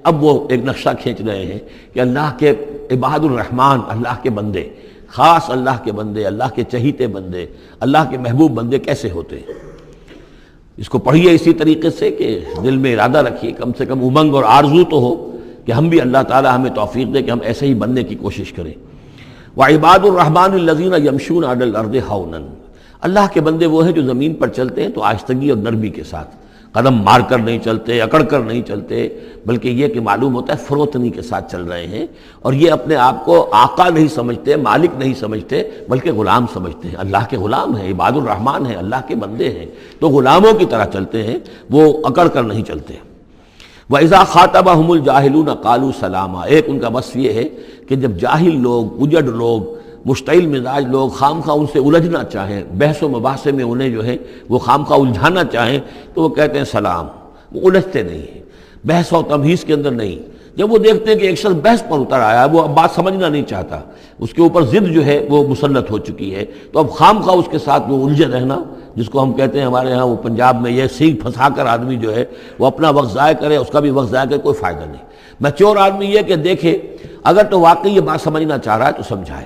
اب وہ ایک نقشہ کھینچ رہے ہیں کہ اللہ کے عباد الرحمن، اللہ کے بندے، خاص اللہ کے بندے، اللہ کے چہیتے بندے، اللہ کے محبوب بندے کیسے ہوتے ہیں۔ اس کو پڑھیے اسی طریقے سے کہ دل میں ارادہ رکھیے، کم سے کم امنگ اور آرزو تو ہو کہ ہم بھی اللہ تعالی ہمیں توفیق دے کہ ہم ایسے ہی بننے کی کوشش کریں۔ وعباد الرحمن الذین یمشون علی الارض ہونا، اللہ کے بندے وہ ہیں جو زمین پر چلتے ہیں تو آہستگی اور نرمی کے ساتھ، قدم مار کر نہیں چلتے، اکڑ کر نہیں چلتے، بلکہ یہ کہ معلوم ہوتا ہے فروتنی کے ساتھ چل رہے ہیں، اور یہ اپنے آپ کو آقا نہیں سمجھتے، مالک نہیں سمجھتے، بلکہ غلام سمجھتے ہیں۔ اللہ کے غلام ہیں، عباد الرحمن ہیں، اللہ کے بندے ہیں، تو غلاموں کی طرح چلتے ہیں، وہ اکڑ کر نہیں چلتے۔ وَإِذَا خَاطَبَهُمُ الْجَاهِلُونَ قَالُوا سَلَامًا، ایک ان کا وصف یہ ہے کہ جب جاہل لوگ، اجڑ لوگ، مشتعل مزاج لوگ خام خواہ ان سے الجھنا چاہیں، بحث و مباحثے میں انہیں جو ہے وہ خام خواہ الجھانا چاہیں، تو وہ کہتے ہیں سلام، وہ الجھتے نہیں ہیں، بحث و تمہیز کے اندر نہیں۔ جب وہ دیکھتے ہیں کہ ایک شخص بحث پر اتر آیا ہے، وہ اب بات سمجھنا نہیں چاہتا، اس کے اوپر ضد جو ہے وہ مسلط ہو چکی ہے، تو اب خام خواہ اس کے ساتھ وہ الجھے رہنا، جس کو ہم کہتے ہیں ہمارے ہاں وہ پنجاب میں یہ سینگ پھنسا کر آدمی جو ہے وہ اپنا وقت ضائع کرے، اس کا بھی وقت ضائع کرے، کوئی فائدہ نہیں۔ میچور آدمی یہ کہ دیکھے اگر تو واقعی یہ بات سمجھنا چاہ رہا ہے تو سمجھائے،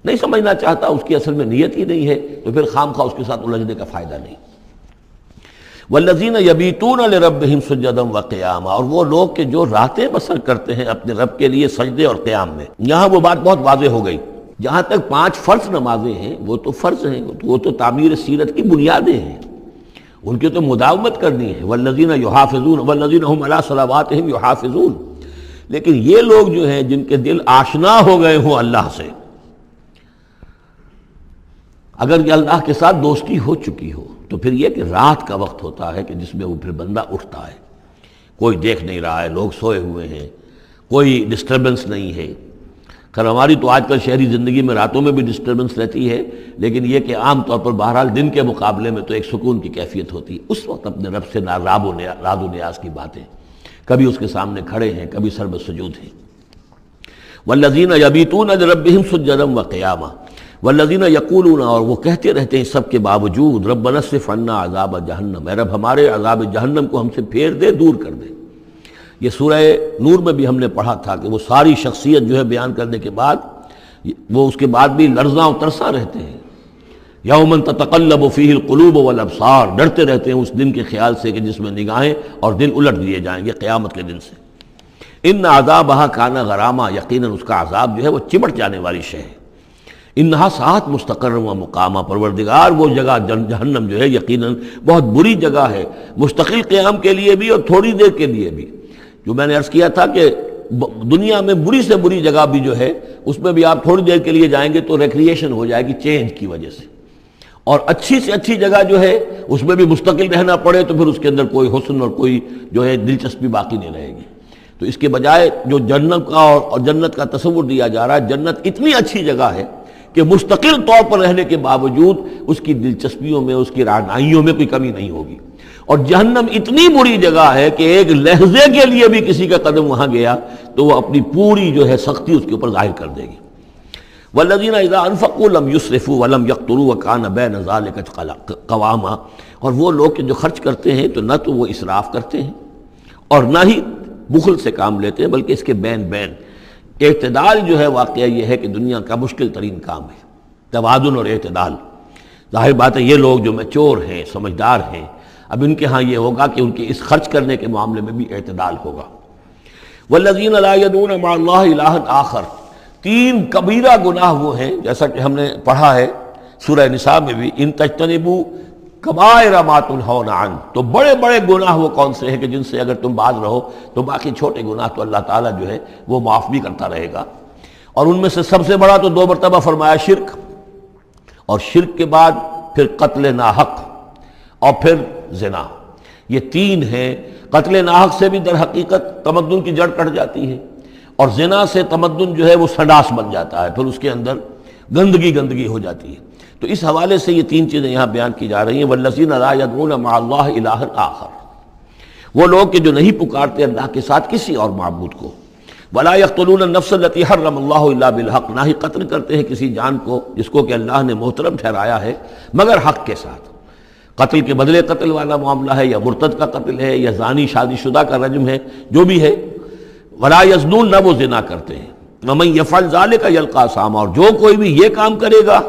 نہیں سمجھنا چاہتا، اس کی اصل میں نیت ہی نہیں ہے، تو پھر خام خواہ اس کے ساتھ الجھنے کا فائدہ نہیں۔ والذین یبیتون لربہم سجدا وقیاما، اور وہ لوگ کہ جو راتیں بسر کرتے ہیں اپنے رب کے لیے سجدے اور قیام میں۔ یہاں وہ بات بہت واضح ہو گئی، جہاں تک 5 فرض نمازیں ہیں وہ تو فرض ہیں، وہ تو تعمیر سیرت کی بنیادیں ہیں، ان کی تو مداومت کرنی ہے۔ والذین یحافظون والذین هم علی صلواتہم یحافظون، لیکن یہ لوگ جو ہیں جن کے دل آشنا ہو گئے ہوں اللہ سے، اگر یہ اللہ کے ساتھ دوستی ہو چکی ہو، تو پھر یہ کہ رات کا وقت ہوتا ہے کہ جس میں وہ پھر بندہ اٹھتا ہے، کوئی دیکھ نہیں رہا ہے، لوگ سوئے ہوئے ہیں، کوئی ڈسٹربنس نہیں ہے۔ خیر ہماری تو آج کل شہری زندگی میں راتوں میں بھی ڈسٹربنس رہتی ہے، لیکن یہ کہ عام طور پر بہرحال دن کے مقابلے میں تو ایک سکون کی کیفیت ہوتی ہے، اس وقت اپنے رب سے راد و نیاز کی باتیں، کبھی اس کے سامنے کھڑے ہیں، کبھی سر بسجود ہیں۔ والذین یبیتون لربہم سجدا وقیاما والذین یقولون، اور وہ کہتے رہتے ہیں سب کے باوجود، ربنا اصرف عنا عذاب جہنم، اے رب ہمارے عذاب جہنم کو ہم سے پھیر دے، دور کر دے۔ یہ سورہ نور میں بھی ہم نے پڑھا تھا کہ وہ ساری شخصیت جو ہے بیان کرنے کے بعد وہ اس کے بعد بھی لرزاں و ترساں رہتے ہیں۔ یوما تتقلب فیہ القلوب والابصار، ڈرتے رہتے ہیں اس دن کے خیال سے کہ جس میں نگاہیں اور دل الٹ دیے جائیں گے قیامت کے دن سے۔ ان عذابہا کان غراما، یقیناً اس کا عذاب جو ہے وہ چمٹ جانے والی شے ہے۔ انہا ساعت مستقر و مقامہ، پروردگار وہ جگہ جہنم جو ہے یقیناً بہت بری جگہ ہے، مستقل قیام کے لیے بھی اور تھوڑی دیر کے لیے بھی۔ جو میں نے عرض کیا تھا کہ دنیا میں بری سے بری جگہ بھی جو ہے اس میں بھی آپ تھوڑی دیر کے لیے جائیں گے تو ریکریشن ہو جائے گی چینج کی وجہ سے، اور اچھی سے اچھی جگہ جو ہے اس میں بھی مستقل رہنا پڑے تو پھر اس کے اندر کوئی حسن اور کوئی جو ہے دلچسپی باقی نہیں رہے گی۔ تو اس کے بجائے جو جنت کا اور جنت کا تصور دیا جا رہا ہے، جنت اتنی اچھی جگہ ہے کہ مستقل طور پر رہنے کے باوجود اس کی دلچسپیوں میں، اس کی رعنائیوں میں کوئی کمی نہیں ہوگی، اور جہنم اتنی بری جگہ ہے کہ ایک لحظے کے لیے بھی کسی کا قدم وہاں گیا تو وہ اپنی پوری جو ہے سختی اس کے اوپر ظاہر کر دے گی۔ والذین اذا انفقوا لم یسرفوا ولم یقتروا وکان بین ذلک قواما، اور وہ لوگ کہ جو خرچ کرتے ہیں تو نہ تو وہ اسراف کرتے ہیں اور نہ ہی بخل سے کام لیتے ہیں، بلکہ اس کے بین اعتدال جو ہے واقعہ یہ ہے کہ دنیا کا مشکل ترین کام ہے، توازن اور اعتدال۔ ظاہر بات ہے یہ لوگ جو میچور ہیں، سمجھدار ہیں، اب ان کے ہاں یہ ہوگا کہ ان کے اس خرچ کرنے کے معاملے میں بھی اعتدال ہوگا۔ والذین لا یدعون مع اللہ الہا آخر، 3 کبیرہ گناہ وہ ہیں جیسا کہ ہم نے پڑھا ہے سورہ نساء میں بھی، ان تجتنبوا کبائر ما تنہون عنہ، تو بڑے بڑے گناہ وہ کون سے ہیں کہ جن سے اگر تم باز رہو تو باقی چھوٹے گناہ تو اللہ تعالیٰ جو ہے وہ معاف بھی کرتا رہے گا۔ اور ان میں سے سب سے بڑا تو 2 مرتبہ فرمایا شرک، اور شرک کے بعد پھر قتل ناحق اور پھر زنا، یہ 3 ہیں۔ قتل ناحق سے بھی در حقیقت تمدن کی جڑ کٹ جاتی ہے، اور زنا سے تمدن جو ہے وہ سنڈاس بن جاتا ہے، پھر اس کے اندر گندگی ہو جاتی ہے۔ تو اس حوالے سے یہ 3 چیزیں یہاں بیان کی جا رہی ہیں۔ والذین لا یدعون مع اللہ الہا آخر، وہ لوگ کہ جو نہیں پکارتے اللہ کے ساتھ کسی اور معبود کو۔ ولا یقتلون النفس التي حرم اللہ الا بالحق، نہ ہی قتل کرتے ہیں کسی جان کو جس کو کہ اللہ نے محترم ٹھہرایا ہے مگر حق کے ساتھ۔ قتل کے بدلے قتل والا معاملہ ہے، یا مرتد کا قتل ہے، یا زانی شادی شدہ کا رجم ہے، جو بھی ہے، ولا یزنون، نہ وہ زنا کرتے ہیں، ومن یفعل ذلک یلقا اثاما، اور جو کوئی بھی یہ کام کرے گا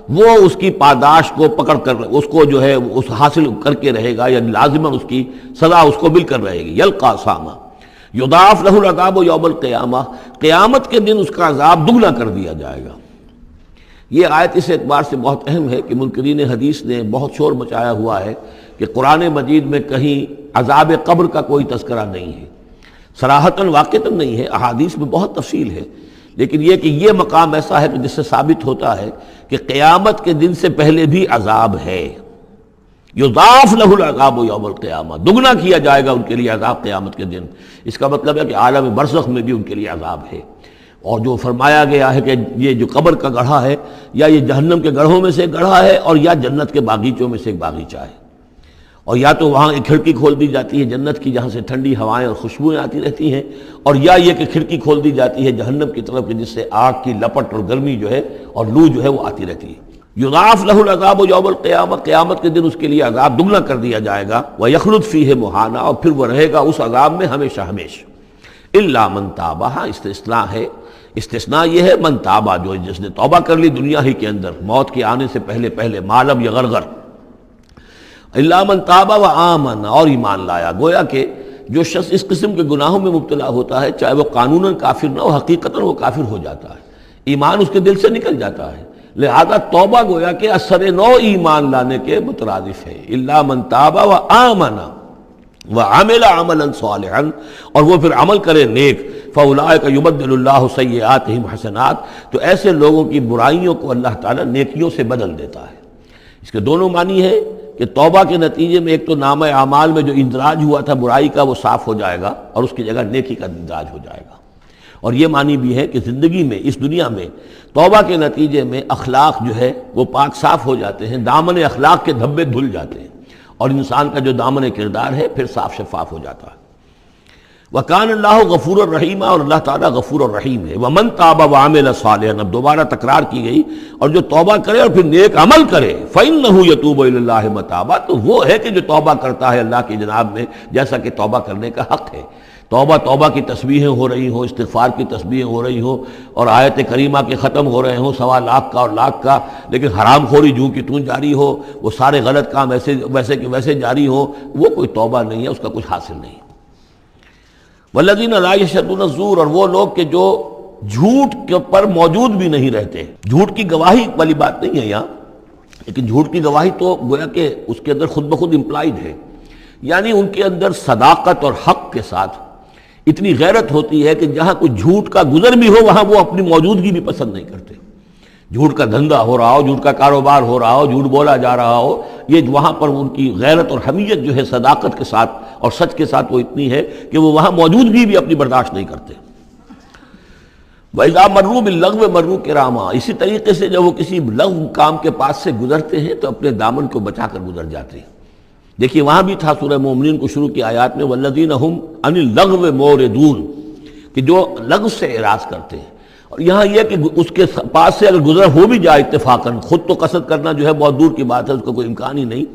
وہ اس کی پاداش کو پکڑ کر اس کو جو ہے اس حاصل کر کے رہے گا، یعنی لازماً اس کی سزا اس کو مل کر رہے گی۔ یلقا اثاما یضاعف لہ العذاب یوم القیامہ، قیامت کے دن اس کا عذاب دگنا کر دیا جائے گا۔ یہ آیت اس اعتبار سے بہت اہم ہے کہ منکرین حدیث نے بہت شور مچایا ہوا ہے کہ قرآن مجید میں کہیں عذاب قبر کا کوئی تذکرہ نہیں ہے، صراحتاً واقعتاً نہیں ہے، احادیث میں بہت تفصیل ہے، لیکن یہ کہ یہ مقام ایسا ہے کہ جس سے ثابت ہوتا ہے کہ قیامت کے دن سے پہلے بھی عذاب ہے۔ یضاعف لہ العذاب یوم القیامہ، دگنا کیا جائے گا ان کے لیے عذاب قیامت کے دن۔ اس کا مطلب ہے کہ عالم برزخ میں بھی ان کے لیے عذاب ہے۔ اور جو فرمایا گیا ہے کہ یہ جو قبر کا گڑھا ہے یا یہ جہنم کے گڑھوں میں سے ایک گڑھا ہے، اور یا جنت کے باغیچوں میں سے ایک باغیچہ ہے، اور یا تو وہاں ایک کھڑکی کھول دی جاتی ہے جنت کی جہاں سے ٹھنڈی ہوائیں اور خوشبوئیں آتی رہتی ہیں، اور یا یہ کہ کھڑکی کھول دی جاتی ہے جہنم کی طرف کہ جس سے آگ کی لپٹ اور گرمی جو ہے اور لو جو ہے وہ آتی رہتی ہے۔ یضاعف لہ العذاب یوم القیامہ، قیامت کے دن اس کے لیے عذاب دگنا کر دیا جائے گا، ویخلد فیہ مہانا، اور پھر وہ رہے گا اس عذاب میں ہمیشہ ہمیشہ۔ الا من تاب، استثناء ہے، استثناء یہ ہے من تابہ، جو جس نے توبہ کر لی دنیا ہی کے اندر موت کے آنے سے پہلے ما لم یغرغر، الا من تابہ و آمن، اور ایمان لایا۔ گویا کہ جو شخص اس قسم کے گناہوں میں مبتلا ہوتا ہے چاہے وہ قانوناً کافر نہ ہو، حقیقتاً وہ کافر ہو جاتا ہے، ایمان اس کے دل سے نکل جاتا ہے، لہذا توبہ گویا کہ اثر نو ایمان لانے کے مترادف ہے۔ الا من تاب و آمن وعمل عملا صالحا، اور وہ پھر عمل کرے نیک، فاولئک یبدل اللہ سیئاتہم حسنات، تو ایسے لوگوں کی برائیوں کو اللہ تعالیٰ نیکیوں سے بدل دیتا ہے۔ اس کے دونوں معنی ہے کہ توبہ کے نتیجے میں ایک تو نامہ اعمال میں جو اندراج ہوا تھا برائی کا وہ صاف ہو جائے گا، اور اس کی جگہ نیکی کا اندراج ہو جائے گا، اور یہ معنی بھی ہے کہ زندگی میں اس دنیا میں توبہ کے نتیجے میں اخلاق جو ہے وہ پاک صاف ہو جاتے ہیں، دامن اخلاق کے دھبے دھل جاتے ہیں، اور انسان کا جو دامن کردار ہے پھر صاف شفاف ہو جاتا ہے۔ وَكَانَ اللَّهُ غَفُورًا رَحِيمًا، اور اللہ تعالیٰ غفور الرحیم ہے۔ وَمَن تَابَ وَعَمِلَ صَالِحًا، اب دوبارہ تکرار کی گئی، اور جو توبہ کرے اور پھر نیک عمل کرے، فَإِنَّهُ يَتُوبُ إِلَى اللَّهِ مَتَابًا، تو وہ ہے کہ جو توبہ کرتا ہے اللہ کی جناب میں جیسا کہ توبہ کرنے کا حق ہے۔ توبہ کی تسبیحیں ہو رہی ہوں، استغفار کی تسبیحیں ہو رہی ہوں، اور آیت کریمہ کے ختم ہو رہے ہوں 1.25 لاکھ کا اور لاکھ کا، لیکن حرام خوری جوں کی توں جاری ہو، وہ سارے غلط کام ویسے کہ ویسے جاری ہوں، وہ کوئی توبہ نہیں ہے، اس کا کچھ حاصل نہیں۔ والذین لا یشهدون الزور، اور وہ لوگ کہ جو جھوٹ کے پر موجود بھی نہیں رہتے۔ جھوٹ کی گواہی والی بات نہیں ہے یہاں، لیکن جھوٹ کی گواہی تو گویا کہ اس کے اندر خود بخود امپلائڈ ہے، یعنی ان کے اندر صداقت اور حق کے ساتھ اتنی غیرت ہوتی ہے کہ جہاں کوئی جھوٹ کا گزر بھی ہو وہاں وہ اپنی موجودگی بھی پسند نہیں کرتے۔ جھوٹ کا دھندا ہو رہا ہو، جھوٹ کا کاروبار ہو رہا ہو، جھوٹ بولا جا رہا ہو، یہ وہاں پر ان کی غیرت اور حمیت جو ہے صداقت کے ساتھ اور سچ کے ساتھ وہ اتنی ہے کہ وہ وہاں موجودگی بھی اپنی برداشت نہیں کرتے۔ وَإِذَا مَرُّوا بِاللَّغْوِ مَرُّوا كِرَامًا، اسی طریقے سے جب وہ کسی لغو کام کے پاس سے گزرتے ہیں تو اپنے دامن کو بچا کر گزر جاتے ہیں۔ دیکھیے وہاں بھی تھا سورہ مومنین کو شروع کی آیات میں وَالَّذِينَ هُمْ عَنِ اللَّغْوِ مُعْرِضُونَ، کہ جو لغو سے اعراض کرتے ہیں، اور یہاں یہ کہ اس کے پاس سے اگر گزر ہو بھی جائے اتفاقاً، خود تو قصد کرنا جو ہے بہت دور کی بات ہے، اس کا کوئی امکان ہی نہیں،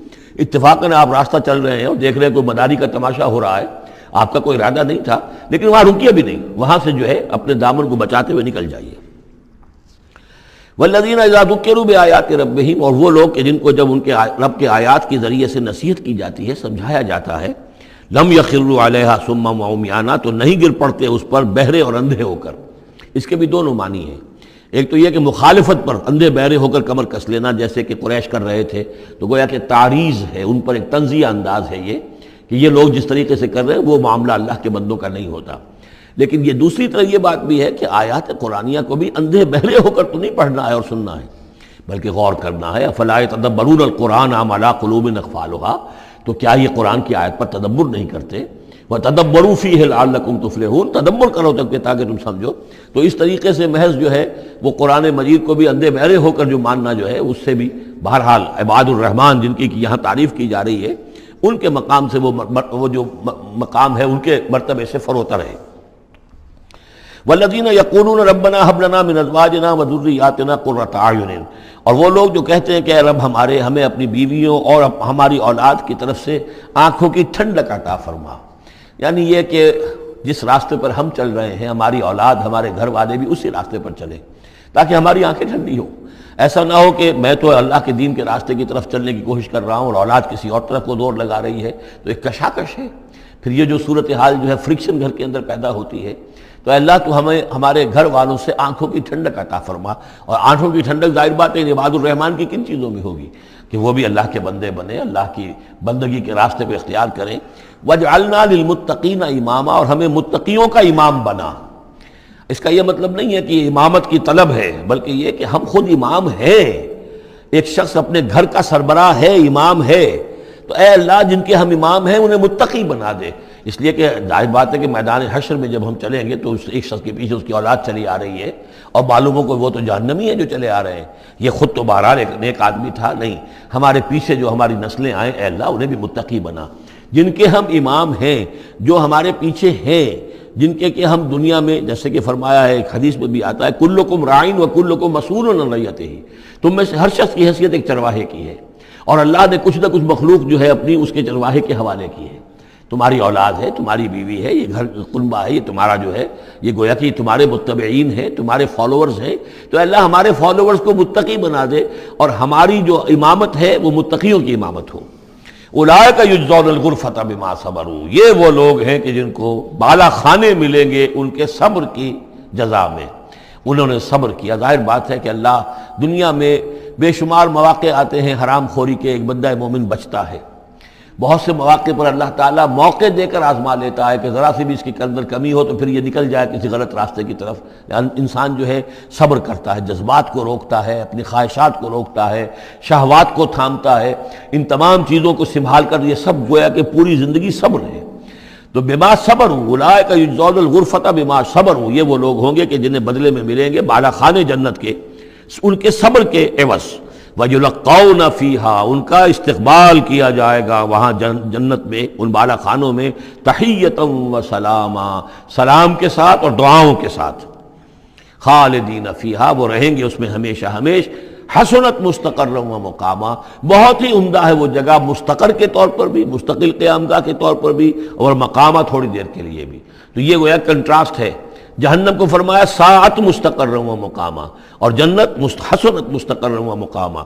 اتفاقاً آپ راستہ چل رہے ہیں اور دیکھ رہے ہیں کوئی مداری کا تماشا ہو رہا ہے، آپ کا کوئی ارادہ نہیں تھا، لیکن وہاں رکیے بھی نہیں، وہاں سے جو ہے اپنے دامن کو بچاتے ہوئے نکل جائیے۔ والذین اذا ذکروا بآیات ربہم، اور وہ لوگ کہ جن کو جب ان کے رب کے آیات کے ذریعے سے نصیحت کی جاتی ہے، سمجھایا جاتا ہے، لم یخروا علیہا صما وعمیانا، تو نہیں گر پڑتے اس پر بہرے اور اندھے ہو کر۔ اس کے بھی دونوں معنی ہیں، ایک تو یہ کہ مخالفت پر اندھے بہرے ہو کر کمر کس لینا جیسے کہ قریش کر رہے تھے، تو گویا کہ تعریض ہے، ان پر ایک طنزیہ انداز ہے یہ کہ یہ لوگ جس طریقے سے کر رہے ہیں وہ معاملہ اللہ کے بندوں کا نہیں ہوتا۔ لیکن یہ دوسری طرح یہ بات بھی ہے کہ آیات قرآنیہ کو بھی اندھے بہرے ہو کر تو نہیں پڑھنا ہے اور سننا ہے، بلکہ غور کرنا ہے۔ افلا یتدبرون القرآن ام علی قلوب اقفالها، تو کیا یہ قرآن کی آیت پر تدبر نہیں کرتے؟ وَتَدَبَّرُوا فِيهِ لَعَلَّكُمْ تُفْلِحُونَ، تدبر کرو تاکہ تم سمجھو۔ تو اس طریقے سے محض جو ہے وہ قرآن مجید کو بھی اندھے بہرے ہو کر جو ماننا جو ہے اس سے بھی بہرحال عباد الرحمن جن کی یہاں تعریف کی جا رہی ہے ان کے مقام سے وہ جو مقام ہے ان کے مرتبے سے فروتر ہے۔ وَالَّذِينَ يَقُولُونَ رَبَّنَا هَبْ لَنَا مِنْ أَزْوَاجِنَا وَذُرِّيَّاتِنَا قُرَّةَ أَعْيُنٍ، اور وہ لوگ جو کہتے ہیں کہ اے رب ہمیں اپنی بیویوں اور ہماری اولاد کی طرف سے آنکھوں کی ٹھنڈک عطا فرما، یعنی یہ کہ جس راستے پر ہم چل رہے ہیں ہماری اولاد ہمارے گھر والے بھی اسی راستے پر چلیں تاکہ ہماری آنکھیں ٹھنڈی ہوں۔ ایسا نہ ہو کہ میں تو اللہ کے دین کے راستے کی طرف چلنے کی کوشش کر رہا ہوں اور اولاد کسی اور طرف کو دور لگا رہی ہے، تو ایک کشاکش ہے۔ پھر یہ جو صورتحال جو ہے فرکشن گھر کے اندر پیدا ہوتی ہے، تو اللہ تو ہمیں ہمارے گھر والوں سے آنکھوں کی ٹھنڈک عطا فرما، اور آنکھوں کی ٹھنڈک ظاہر بات ہے عباد الرحمن کی کن چیزوں میں ہوگی کہ وہ بھی اللہ کے بندے بنے، اللہ کی بندگی کے راستے کو اختیار کریں۔ وَجْعَلْنَا لِلْمُتَّقِينَ إِمَامًا، اور ہمیں متقیوں کا امام بنا۔ اس کا یہ مطلب نہیں ہے کہ امامت کی طلب ہے، بلکہ یہ کہ ہم خود امام ہیں۔ ایک شخص اپنے گھر کا سربراہ ہے، امام ہے، تو اے اللہ جن کے ہم امام ہیں انہیں متقی بنا دے۔ اس لیے کہ ظاہر بات ہے کہ میدان حشر میں جب ہم چلیں گے تو اس ایک شخص کے پیچھے اس کی اولاد چلی آ رہی ہے، اور معلوم ہو کہ وہ تو جہنمی ہیں جو چلے آ رہے ہیں، یہ خود تو بہرحال ایک نیک آدمی تھا نہیں، ہمارے پیچھے جو ہماری نسلیں آئیں اے اللہ انہیں بھی متقی بنا۔ جن کے ہم امام ہیں، جو ہمارے پیچھے ہیں، جن کے کہ ہم دنیا میں جیسے کہ فرمایا ہے ایک حدیث میں بھی آتا ہے کلکم راعٍ وکلکم مسئول عن رعیتہ، تم میں سے ہر شخص کی حیثیت ایک چرواہے کی ہے، اور اللہ نے کچھ نہ کچھ مخلوق جو ہے اپنی اس کے چرواہے کے حوالے کی ہے۔ تمہاری اولاد ہے، تمہاری بیوی ہے، یہ گھر کنبہ ہے، یہ تمہارا جو ہے یہ گویا کہ تمہارے متبعین ہیں، تمہارے فالوورز ہیں، تو اللہ ہمارے فالوورز کو متقی بنا دے، اور ہماری جو امامت ہے وہ متقیوں کی امامت ہو۔ اولئک یجزون الغرفۃ بما صبروا، یہ وہ لوگ ہیں کہ جن کو بالا خانے ملیں گے ان کے صبر کی جزا میں، انہوں نے صبر کیا۔ ظاہر بات ہے کہ اللہ دنیا میں بے شمار مواقع آتے ہیں حرام خوری کے، ایک بندہ مومن بچتا ہے، بہت سے مواقع پر اللہ تعالیٰ موقع دے کر آزما لیتا ہے کہ ذرا سی بھی اس کے اندر کمی ہو تو پھر یہ نکل جائے کسی غلط راستے کی طرف۔ انسان جو ہے صبر کرتا ہے، جذبات کو روکتا ہے، اپنی خواہشات کو روکتا ہے، شہوات کو تھامتا ہے، ان تمام چیزوں کو سنبھال کر یہ سب گویا کہ پوری زندگی صبر ہے۔ تو بما صبروا اولئک یجزون الغرفۃ بما صبروا، یہ وہ لوگ ہوں گے کہ جنہیں بدلے میں ملیں گے بالا خانے جنت کے ان کے صبر کے عوض۔ وَيُلَقَّوْنَ فِيهَا، ان کا استقبال کیا جائے گا وہاں جنت میں، ان بالا خانوں میں، تحیۃ وسلاما، سلام کے ساتھ اور دعاؤں کے ساتھ۔ خالدین فیہا، وہ رہیں گے اس میں ہمیشہ ہمیش۔ حسنت مستقرا و مقاما، بہت ہی عمدہ ہے وہ جگہ، مستقر کے طور پر بھی، مستقل قیامگاہ کے طور پر بھی، اور مقامہ تھوڑی دیر کے لیے بھی۔ تو یہ گویا کنٹراسٹ ہے، جہنم کو فرمایا ساعت مستقرا و مقاما، اور جنت حسنت مستقرا و مقاما۔